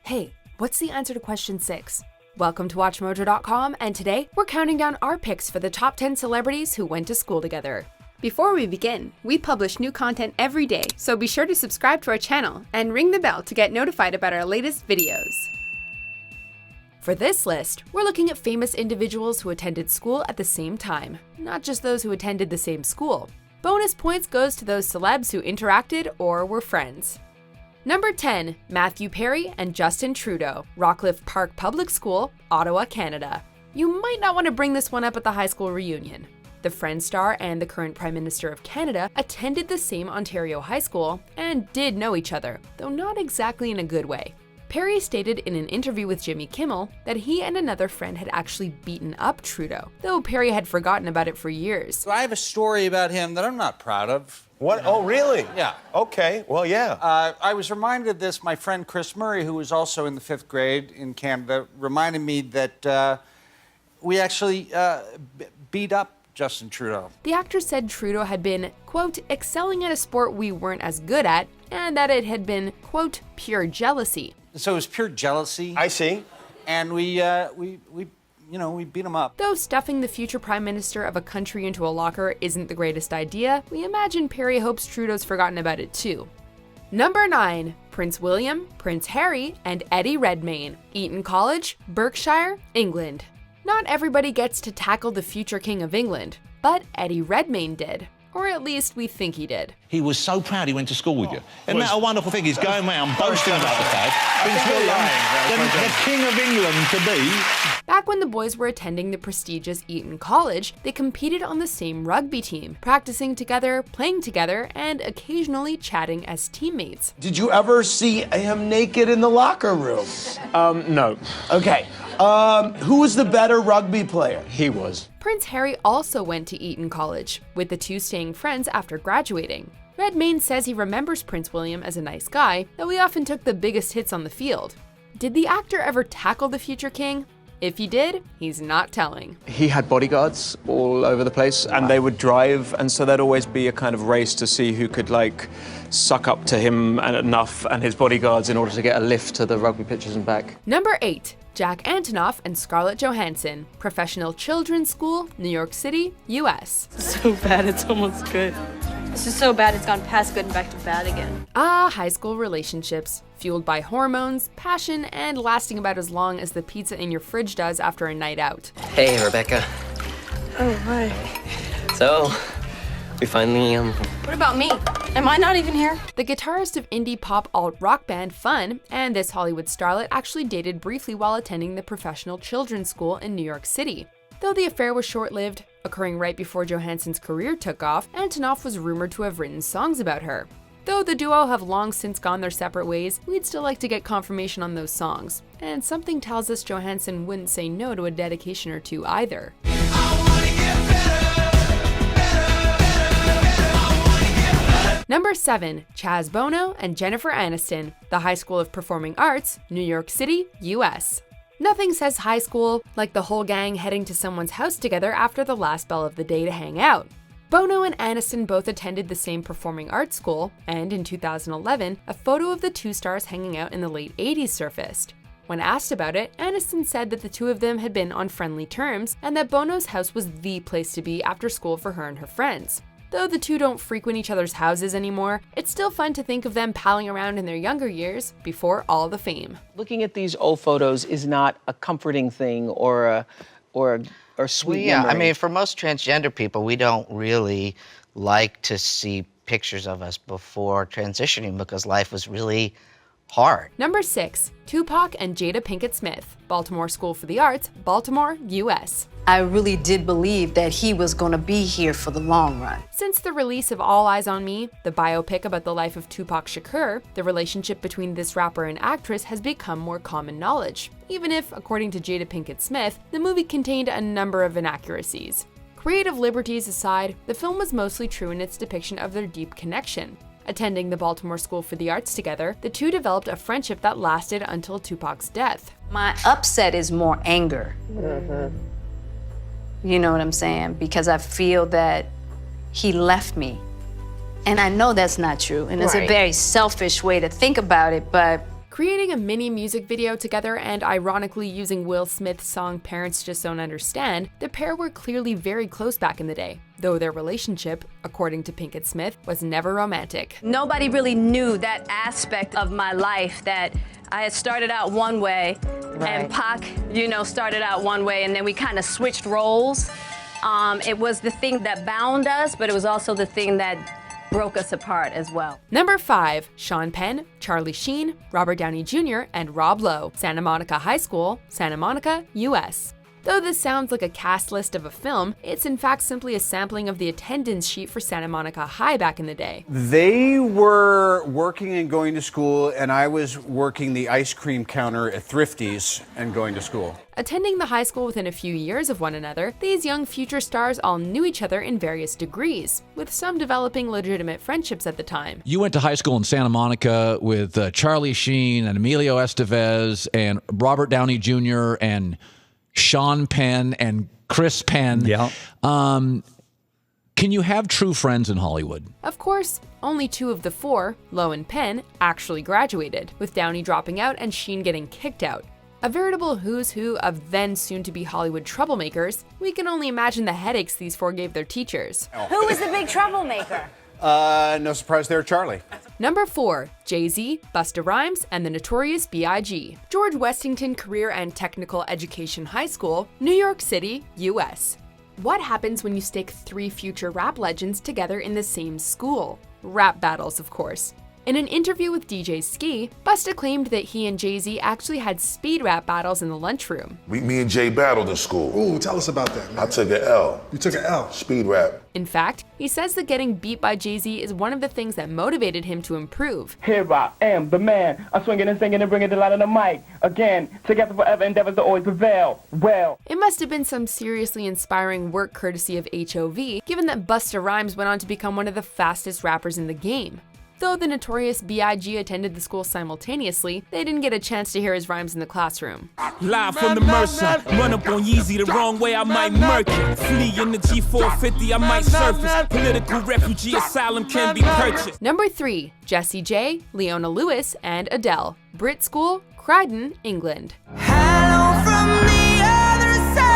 Hey, what's the answer to question 6? Welcome to WatchMojo.com, and today we're counting down our picks for the top 10 celebrities who went to school together. Before we begin, we publish new content every day, so be sure to subscribe to our channel and ring the bell to get notified about our latest videos. For this list, we're looking at famous individuals who attended school at the same time, not just those who attended the same school. Bonus points goes to those celebs who interacted or were friends. Number 10, Matthew Perry and Justin Trudeau, Rockcliffe Park Public School, Ottawa, Canada. You might not want to bring this one up at the high school reunion. The Friends star and the current Prime Minister of Canada attended the same Ontario high school and did know each other, though not exactly in a good way. Perry stated in an interview with Jimmy Kimmel that he and another friend had actually beaten up Trudeau, though Perry had forgotten about it for years. I have a story about him that I'm not proud of. What? Oh, really? Yeah. Okay, well, yeah. I was reminded of this. My friend Chris Murray, who was also in the 5th grade in Canada, reminded me that we actually beat up Justin Trudeau. The actor said Trudeau had been, quote, excelling at a sport we weren't as good at, and that it had been, quote, pure jealousy. So it was pure jealousy. I see. And we beat him up. Though stuffing the future Prime Minister of a country into a locker isn't the greatest idea, we imagine Perry hopes Trudeau's forgotten about it too. Number 9, Prince William, Prince Harry, and Eddie Redmayne, Eton College, Berkshire, England. Not everybody gets to tackle the future King of England, but Eddie Redmayne did. Or at least we think he did. He was so proud he went to school with you. Isn't that a wonderful thing? He's going around boasting about the fact Prince William, the King of England to be. Back when the boys were attending the prestigious Eton College, they competed on the same rugby team, practicing together, playing together, and occasionally chatting as teammates. Did you ever see him naked in the locker room? No. Okay. Who was the better rugby player? He was. Prince Harry also went to Eton College, with the two staying friends after graduating. Redmayne says he remembers Prince William as a nice guy, though he often took the biggest hits on the field. Did the actor ever tackle the future king? If he did, he's not telling. He had bodyguards all over the place, and they would drive, and so there'd always be a kind of race to see who could, like, suck up to him and enough and his bodyguards in order to get a lift to the rugby pitches and back. Number 8, Jack Antonoff and Scarlett Johansson, Professional Children's School, New York City, US. So bad, it's almost good. This is so bad, it's gone past good and back to bad again. High school relationships, fueled by hormones, passion, and lasting about as long as the pizza in your fridge does after a night out. Hey, Rebecca. Oh, hi. So, we finally, What about me? Am I not even here? The guitarist of indie pop alt-rock band Fun and this Hollywood starlet actually dated briefly while attending the Professional Children's School in New York City. Though the affair was short-lived, occurring right before Johansson's career took off, Antonoff was rumored to have written songs about her. Though the duo have long since gone their separate ways, we'd still like to get confirmation on those songs. And something tells us Johansson wouldn't say no to a dedication or two either. Number 7, Chaz Bono and Jennifer Aniston, the High School of Performing Arts, New York City, US. Nothing says high school like the whole gang heading to someone's house together after the last bell of the day to hang out. Bono and Aniston both attended the same performing arts school, and in 2011, a photo of the two stars hanging out in the late 80s surfaced. When asked about it, Aniston said that the two of them had been on friendly terms and that Bono's house was the place to be after school for her and her friends. Though the two don't frequent each other's houses anymore, it's still fun to think of them palling around in their younger years before all the fame. Looking at these old photos is not a comforting thing or a sweet memory. I mean, for most transgender people, we don't really like to see pictures of us before transitioning because life was really hard. Number 6, Tupac and Jada Pinkett Smith, Baltimore School for the Arts, Baltimore, US. I really did believe that he was going to be here for the long run. Since the release of All Eyes on Me, the biopic about the life of Tupac Shakur, the relationship between this rapper and actress has become more common knowledge, even if, according to Jada Pinkett Smith, the movie contained a number of inaccuracies. Creative liberties aside, the film was mostly true in its depiction of their deep connection. Attending the Baltimore School for the Arts together, the two developed a friendship that lasted until Tupac's death. My upset is more anger. You know what I'm saying? Because I feel that he left me. And I know that's not true, and it's a very selfish way to think about it, but Creating a mini music video together and ironically using Will Smith's song Parents Just Don't Understand, the pair were clearly very close back in the day, though their relationship, according to Pinkett Smith, was never romantic. Nobody really knew that aspect of my life, that I had started out one way and Pac, started out one way, and then we kind of switched roles. It was the thing that bound us, but it was also the thing that broke us apart as well. Number 5, Sean Penn, Charlie Sheen, Robert Downey Jr., and Rob Lowe, Santa Monica High School, Santa Monica, US. Though this sounds like a cast list of a film, it's in fact simply a sampling of the attendance sheet for Santa Monica High back in the day. They were working and going to school, and I was working the ice cream counter at Thrifty's and going to school. Attending the high school within a few years of one another, these young future stars all knew each other in various degrees, with some developing legitimate friendships at the time. You went to high school in Santa Monica with Charlie Sheen and Emilio Estevez and Robert Downey Jr. and Sean Penn and Chris Penn. Yeah. Can you have true friends in Hollywood? Of course, only 2 of the 4, Lowe and Penn, actually graduated, with Downey dropping out and Sheen getting kicked out. A veritable who's who of then soon-to-be Hollywood troublemakers, we can only imagine the headaches these 4 gave their teachers. Who was the big troublemaker? No surprise there, Charlie. Number 4, JayZ, Busta Rhymes, and the Notorious B.I.G. George Washington Career and Technical Education High School, New York City, US. What happens when you stick 3 future rap legends together in the same school? Rap battles, of course. In an interview with DJ Ski, Busta claimed that he and JayZ actually had speed rap battles in the lunchroom. Me and Jay battled in school. Ooh, tell us about that, man. I took an L. You took an L? Speed rap. In fact, he says that getting beat by JayZ is one of the things that motivated him to improve. Here I am, the man. I'm swinging and singing and bringing the light on the mic. Again, together forever, endeavors to always prevail. Well. It must have been some seriously inspiring work courtesy of HOV, given that Busta Rhymes went on to become one of the fastest rappers in the game. Though the Notorious B.I.G. attended the school simultaneously, they didn't get a chance to hear his rhymes in the classroom. Live from the Mercer, run up on Yeezy the wrong way, I might murk it. Flee in the G450, I might surface. Political refugee asylum can be purchased. Number 3, Jessie J, Leona Lewis, and Adele, BRIT School, Croydon, England. Hello from the other side.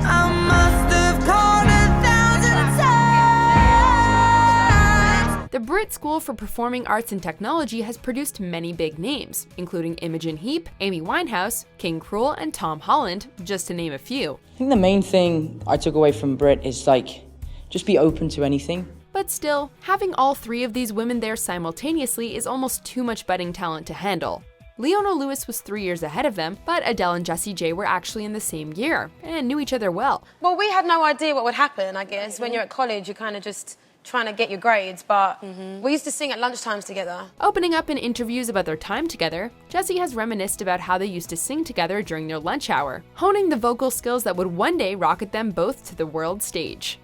I must have called 1,000 times. The BRIT School for Performing Arts and Technology has produced many big names, including Imogen Heap, Amy Winehouse, King Krul, and Tom Holland, just to name a few. I think the main thing I took away from BRIT is just be open to anything. But still, having all 3 of these women there simultaneously is almost too much budding talent to handle. Leona Lewis was 3 years ahead of them, but Adele and Jessie J were actually in the same year and knew each other well. Well, we had no idea what would happen, I guess. When you're at college, you're kind of just trying to get your grades, but we used to sing at lunchtimes together. Opening up in interviews about their time together, Jessie has reminisced about how they used to sing together during their lunch hour, honing the vocal skills that would one day rocket them both to the world stage.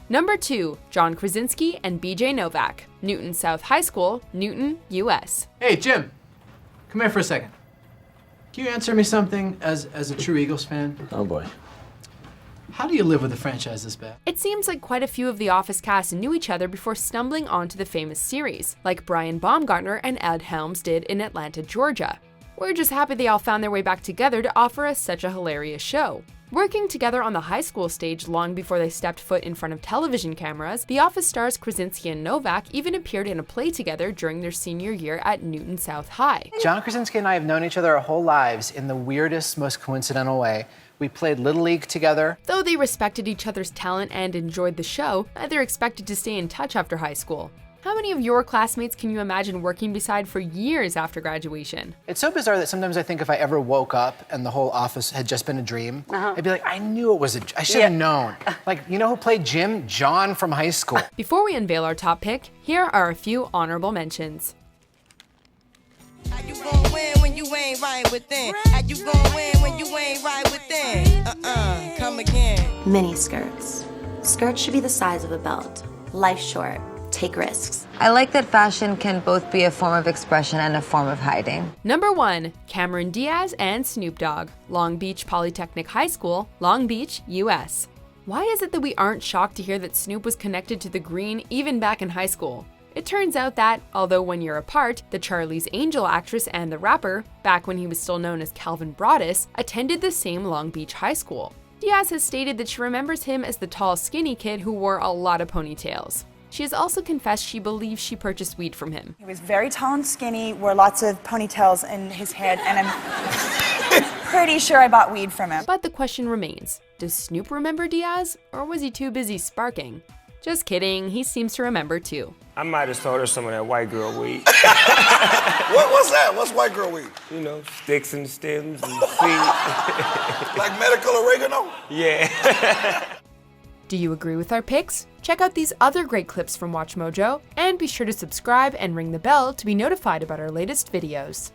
Number 2, John Krasinski and BJ Novak, Newton South High School, Newton, US. Hey, Jim, come here for a second. Can you answer me something as a true Eagles fan? Oh boy. How do you live with a franchise this bad? It seems like quite a few of the Office cast knew each other before stumbling onto the famous series, like Brian Baumgartner and Ed Helms did in Atlanta, Georgia. We're just happy they all found their way back together to offer us such a hilarious show. Working together on the high school stage long before they stepped foot in front of television cameras, the Office stars Krasinski and Novak even appeared in a play together during their senior year at Newton South High. John Krasinski and I have known each other our whole lives in the weirdest, most coincidental way. We played Little League together. Though they respected each other's talent and enjoyed the show, neither expected to stay in touch after high school. How many of your classmates can you imagine working beside for years after graduation? It's so bizarre that sometimes I think if I ever woke up and the whole Office had just been a dream, I'd be like, I knew it was I should have known. Like, you know who played Jim? John from high school. Before we unveil our top pick, here are a few honorable mentions. How you gon' win when you ain't right within? How you gon' win when you ain't right within? Come again. Mini skirts. Skirts should be the size of a belt. Life short. Take risks. I like that fashion can both be a form of expression and a form of hiding. Number 1, Cameron Diaz and Snoop Dogg, Long Beach Polytechnic High School, Long Beach, US. Why is it that we aren't shocked to hear that Snoop was connected to the green even back in high school? It turns out that, although 1 year apart, the Charlie's Angel actress and the rapper, back when he was still known as Calvin Broadus, attended the same Long Beach high school. Diaz has stated that she remembers him as the tall, skinny kid who wore a lot of ponytails. She has also confessed she believes she purchased weed from him. He was very tall and skinny, wore lots of ponytails in his head, and I'm pretty sure I bought weed from him. But the question remains, does Snoop remember Diaz, or was he too busy sparking? Just kidding, he seems to remember too. I might have sold her some of that white girl weed. What's that? What's white girl weed? You know, sticks and stems and seeds. Like medical oregano? Yeah. Do you agree with our picks? Check out these other great clips from WatchMojo, and be sure to subscribe and ring the bell to be notified about our latest videos.